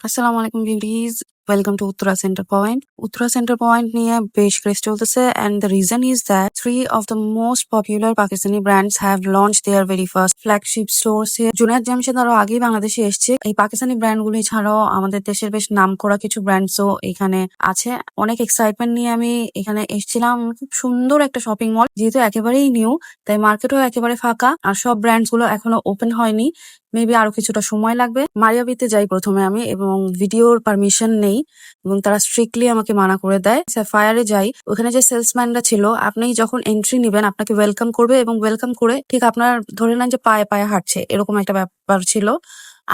আসসালামু আলাইকুম viewers, welcome to Uttara centre point. Uttara centre point নিয়ে বেশ ক্রেজ চলতেছে, and the reason is that three of the most popular Pakistani brands have launched their very first flagship stores here. Junaid Jamshed আরো আগেই বাংলাদেশে এসছে। এই পাকিস্তানি ব্র্যান্ডগুলি ছাড়াও আমাদের দেশের বেশ নামকরা কিছু ব্র্যান্ডসও এখানে আছে। অনেক এক্সাইটমেন্ট নিয়ে আমি এখানে এসেছিলাম। খুব সুন্দর একটা শপিং মল, যেহেতু একেবারেই নিউ, তাই মার্কেটও একেবারে ফাঁকা, আর সব ব্র্যান্ডস গুলো এখনো ওপেন হয়নি। মেবি আরো কিছুটা সময় লাগবে। মারিয়াবিতে যাই প্রথমে আমি, এবং ভিডিওর পারমিশন নেই এবং তারা স্ট্রিক্টলি আমাকে মানা করে দেয়। স্যাফায়ারে যাই, ওখানে যে সেলসম্যানরা ছিল, আপনি যখন এন্ট্রি নিবেন আপনাকে ওয়েলকাম করবে এবং ওয়েলকাম করে ঠিক আপনার ধরে নেন যে পায়ে পায়ে হাঁটছে, এরকম একটা ব্যাপার ছিল।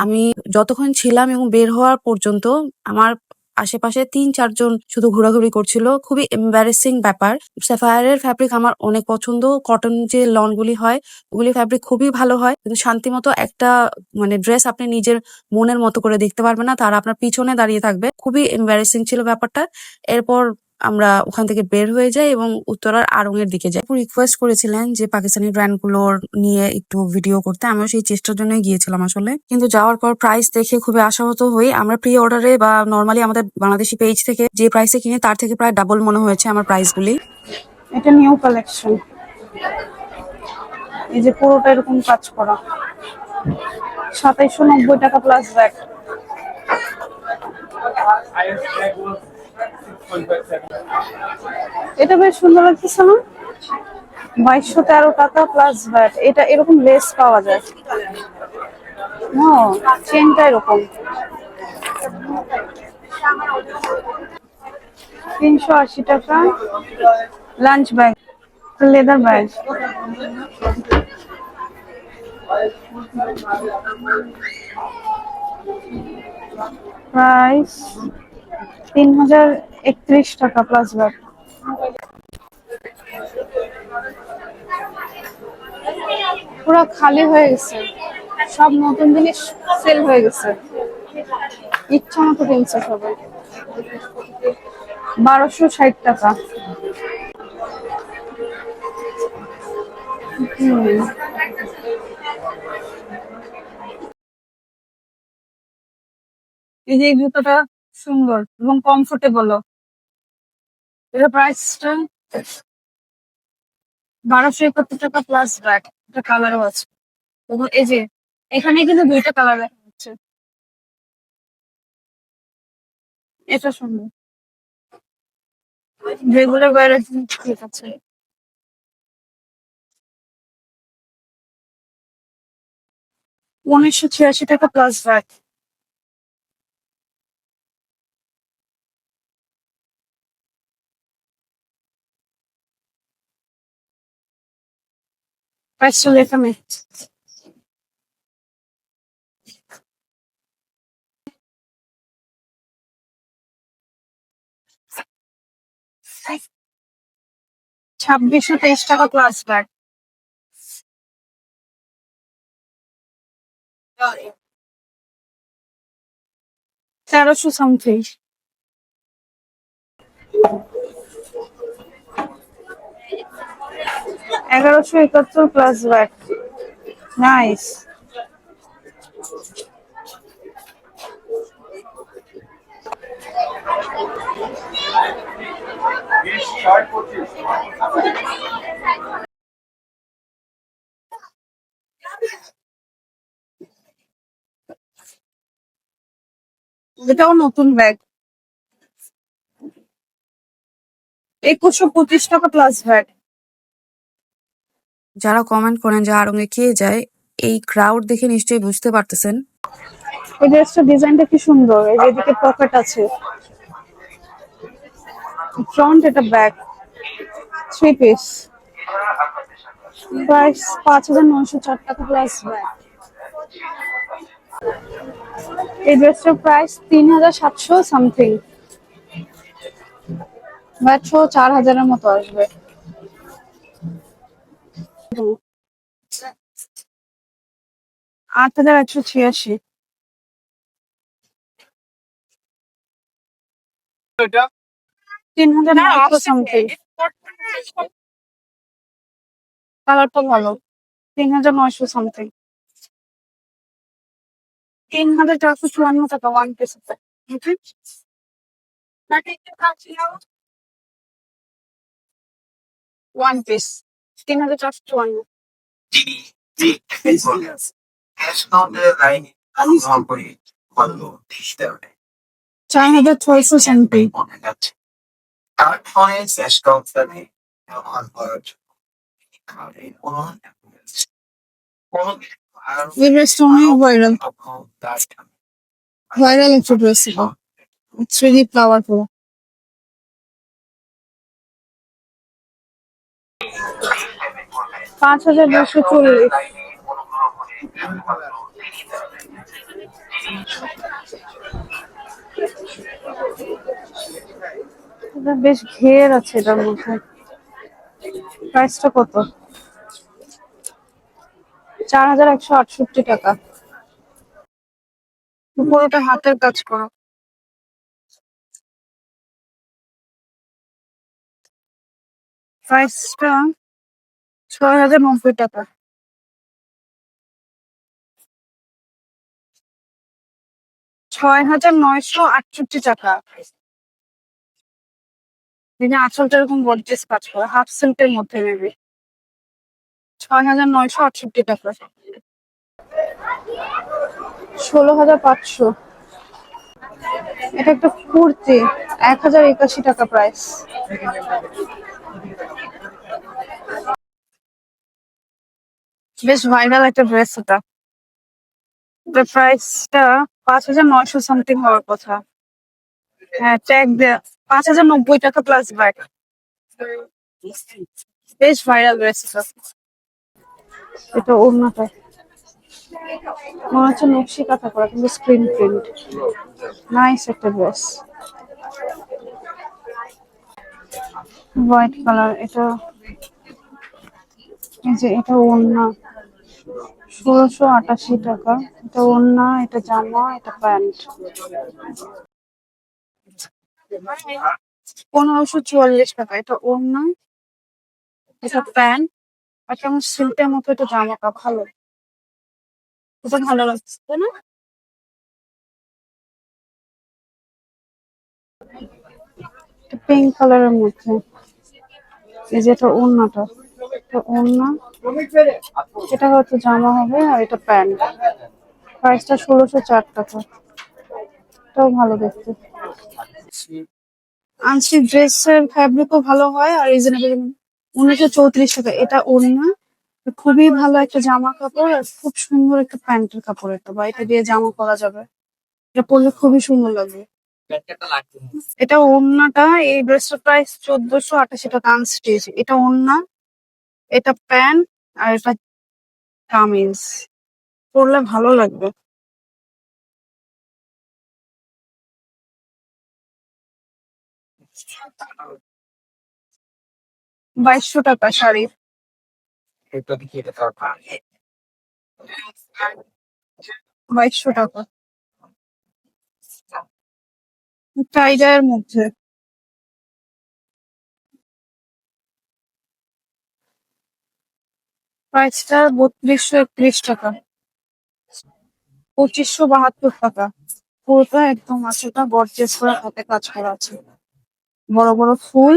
আমি যতক্ষণ ছিলাম এবং বের হওয়ার পর্যন্ত আমার আশেপাশে ৩-৪ জন শুধু ঘোরাঘুরি করছিল। খুবই এম্বারেসিং ব্যাপার। স্যাফায়ারের ফ্যাব্রিক আমার অনেক পছন্দ। কটন যে লন গুলি হয়, ওগুলি ফ্যাব্রিক খুবই ভালো হয়, কিন্তু শান্তিমতো একটা ড্রেস আপনি নিজের মনের মতো করে দেখতে পারবেন না, তারা আপনার পিছনে দাঁড়িয়ে থাকবে। খুবই এম্বারেসিং ছিল ব্যাপারটা। এরপর আমরা ওখান থেকে বের হয়ে যাই এবং উত্তরার আড়ং-এর দিকে যাই। রিকোয়েস্ট করেছিলেন যে পাকিস্তানি ব্র্যান্ড গুলোর নিয়ে একটু ভিডিও করতে, আমিও সেই চেষ্টার জন্যই গিয়েছিলাম আসলে। কিন্তু যাওয়ার পর প্রাইস দেখে খুবই আশাহত হই। আমরা প্রি অর্ডারে বা নর্মালি আমাদের বাংলাদেশি পেজ থেকে যে প্রাইসে কিনে তার থেকে প্রায় ডাবল মনে হয়েছে আমার প্রাইস গুলি। এটা নিউ কালেকশন, এই যে পুরোটা এরকম কাজ করা, ২৭৯০ টাকা প্লাস ভ্যাট। এটা বেশ সুন্দর লাগতেছে না? ২২১৩ টাকা প্লাস ভ্যাট। এটা এরকম লেস পাওয়া যায়। চেনটা এরকম ৩৮০ টাকা। Lunch bag, leather bag, price ৩০৩১ টাকা প্লাস ভ্যাট। পুরো খালি হয়ে গেছে, সব নতুন জিনিস সেল হয়ে গেছে। ইচ্ছা মতো কিনছে সবাই। ১২৬০ টাকা। এই যে এই জুতোটা সুন্দর এবং কমফোর্টেবল। এটা প্রাইসটা ১২৭১ টাকা প্লাস ভ্যাট। এটা কালারও আছে এবং এই যে এখানে কিন্তু দুইটা কালার দেখা যাচ্ছে। এটা সুন্দর, রেগুলার ওয়্যারের জন্য ঠিক আছে। ১৯৮৬ টাকা প্লাস ভ্যাট। প্রাইসটা লেখা নেই। ৳২৬২৩ plus VAT. ১৩০০ something. ১১৭১ plus VAT. Nice. এটাও নতুন ব্যাগ, ২১২৫ টাকা প্লাস ভ্যাট। যারা কমেন্ট করেন যে আড়ং-এ কে যায়, এই ক্রাউড দেখে নিশ্চয়ই বুঝতে পারতেছেন। এই ড্রেসটার ডিজাইনটা কি সুন্দর, এই যে এদিকে পকেট আছে, ফ্রন্ট, এটা ব্যাক, 3 পিস। প্রাইস ৫৯০৪ টাকা প্লাস ভ্যাট। এই ড্রেসটার প্রাইস ৩৭০০ সামথিং, ভ্যাট সহ ৪,০০০-এর মতো আসবে। ৮,১৮৬। ৩,৯০০ সামথিং। কালারটা ভালো, ৩,৯০০ সামথিং। 3,454 টাকা one piece. One piece 3,454। Cash counter line company বললো দিতে 4,600 মনে যাচ্ছে তার ফলে ক্যাশ কাউন্টারে ব্যবহার করার জন্য কার্ডে কোনো এই ড্রেসটা অনেক ভাইরাল ভাইরাল একটা ড্রেস ছিল। It's really flowerful. 5,240। এটা বেশ ঘের আছে এটার মধ্যে। প্রাইসটা কত? 4,168 টাকা। পুরোটা হাতের কাজ করা। প্রাইসটা 6,090 টাকা। 6,968 টাকা। দিনে আঁচলটা এরকম গর্জিয়াস কাজ করা, হাফ সিল্কের মধ্যে নেবে। 6,968 টাকা। 16,500। এটা একটা কুর্তি, 1,081 টাকা প্রাইস। বেশ ভাইরাল একটা ড্রেস এটা। এটার প্রাইসটা 5,900 সামথিং হওয়ার কথা। হ্যাঁ, ট্যাগ দেয়া 5,090 টাকা প্লাস ব্যাট। বেশ ভাইরাল ড্রেস এটা। এটা ওড়নাটা মনে হচ্ছে নকশি কাঁথা করা, কিন্তু স্ক্রিন প্রিন্ট। নাইস একটা ড্রেস, হোয়াইট কালার। এটা এই যে এটা ওড়না, 1,688 টাকা। এটা ওড়না, এটা জামা, এটা প্যান্ট। 1,544 টাকা। এটা ওড়না, এটা প্যান্ট, আর কেমন সিল্কের মতো এটা জামাটা ভালো, এটা ভালো লাগছে তাই না? পিঙ্ক কালারের মধ্যে এই যে এটা ওড়নাটা, এটা ওড়না, এটা হয়তো জামা হবে, আর এটা প্যান্ট। প্রাইসটা 1,604 টাকা। এটাও ভালো দেখতে। আনছি ড্রেসের ফ্যাব্রিকও ভালো হয় আর রিজনেবল। 1,934 টাকা। এটা ওড়না, খুবই ভালো একটা জামা কাপড়, আর খুব সুন্দর একটা প্যান্টের কাপড়। এটা বা এটা দিয়ে জামা পরা যাবে, এটা পরলে খুবই সুন্দর লাগবে। এটা ওড়নাটা, এই ড্রেসটার প্রাইস 1,488 টাকা আনস্টিচ। এটা ওড়না, এটা প্যান্ট, আর এটা কামিজ। পরলে ভালো লাগবে। 2,200 টাকা শাড়ি। এটা কি এটা দরকার 2,200 টাকা টাইডার মধ্যে। প্রাইসটা 3,231 টাকা। 2,572 টাকা। পুরোটা একদম আঁচলটা গর্জিয়াস করে হাতে কাজ করা আছে, বড় বড় ফুল,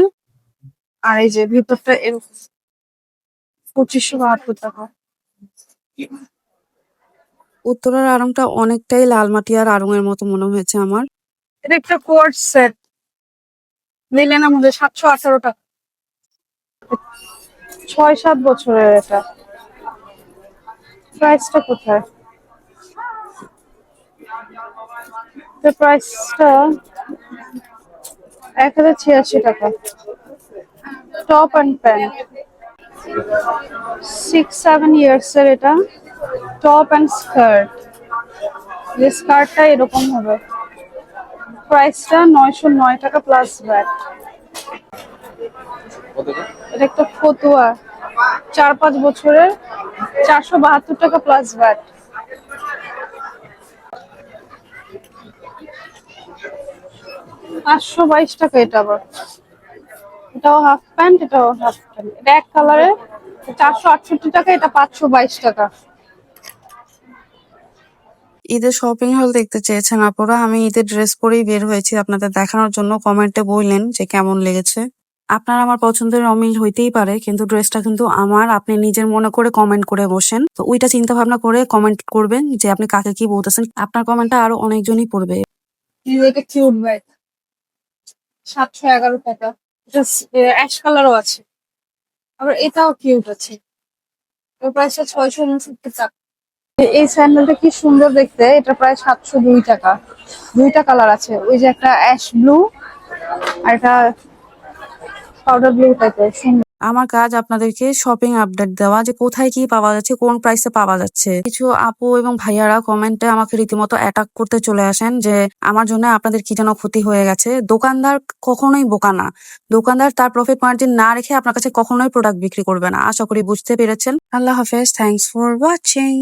আর এই যে ভিতরটা এরকম। 2,572 টাকা। উত্তরার আড়ংটা অনেকটাই লালমাটিয়ার আড়ং-এর মতো মনে হয়েছে আমার। এটা একটা কোয়ার্ড সেট, নিলেন আমাদের 718 টাকা। 6-7 বছরের এটা। প্রাইসটা কোথায়? প্রাইসটা 1,086 টাকা। টপ অ্যান্ড প্যান্ট, 6-7 ইয়ার্স এর এটা। টপ অ্যান্ড স্কার্ট, যে স্কার্টটা এরকম হবে। প্রাইসটা 909 টাকা প্লাস ভ্যাট। এটা একটা ফতুয়া, 4-5 বছরের, 472 টাকা প্লাস ভ্যাট। 522 টাকা এটা আবার। এটাও হাফ প্যান্ট, এটাও হাফ প্যান্ট। এটা এক কালারের, 468 টাকা। এটা 522 টাকা। ঈদের শপিং হল দেখতে চেয়েছেন আপুরা। আমি ঈদের ড্রেস পরেই বের হয়েছি আপনাদের দেখানোর জন্য। কমেন্টে বললেন যে কেমন লেগেছে। আপনার আমার পছন্দের অমিল হইতেই পারে, কিন্তু ড্রেসটা কিন্তু আমার। আপনি নিজের মনে করে কমেন্ট করে বসেন, তো ওইটা চিন্তা ভাবনা করে কমেন্ট করবেন যে আপনি কাকে কি বলতেছেন। আপনার কমেন্টটা আরো অনেকজনই পড়বে। এটা কিউট ব্যাগ, 711 টাকা। এটা অ্যাশ কালারও আছে, আবার এটাও কিউট আছে। এর প্রাইসটা 669 টাকা। এই স্যান্ডেলটা কি সুন্দর দেখতে, এটা প্রায় 702 টাকা। দুইটা কালার আছে, ওই যে একটা অ্যাশ ব্লু আর একটা পাউডার ব্লু টাইপের, সুন্দর। আমার কাজ আপনাদেরকে শপিং আপডেট দেওয়া, যে কোথায় কি পাওয়া যাচ্ছে, কোন প্রাইসে পাওয়া যাচ্ছে। কিছু আপু এবং ভাইয়ারা কমেন্টে আমাকে রীতিমতো অ্যাটাক করতে চলে আসেন যে আমার জন্য আপনাদের কি যেন ক্ষতি হয়ে গেছে। দোকানদার কখনোই বোকা না। দোকানদার তার প্রফিট মার্জিন না রেখে আপনার কাছে কখনোই প্রোডাক্ট বিক্রি করবে না। আশা করি বুঝতে পেরেছেন। আল্লাহ হাফেজ, থ্যাংকস ফর ওয়াচিং।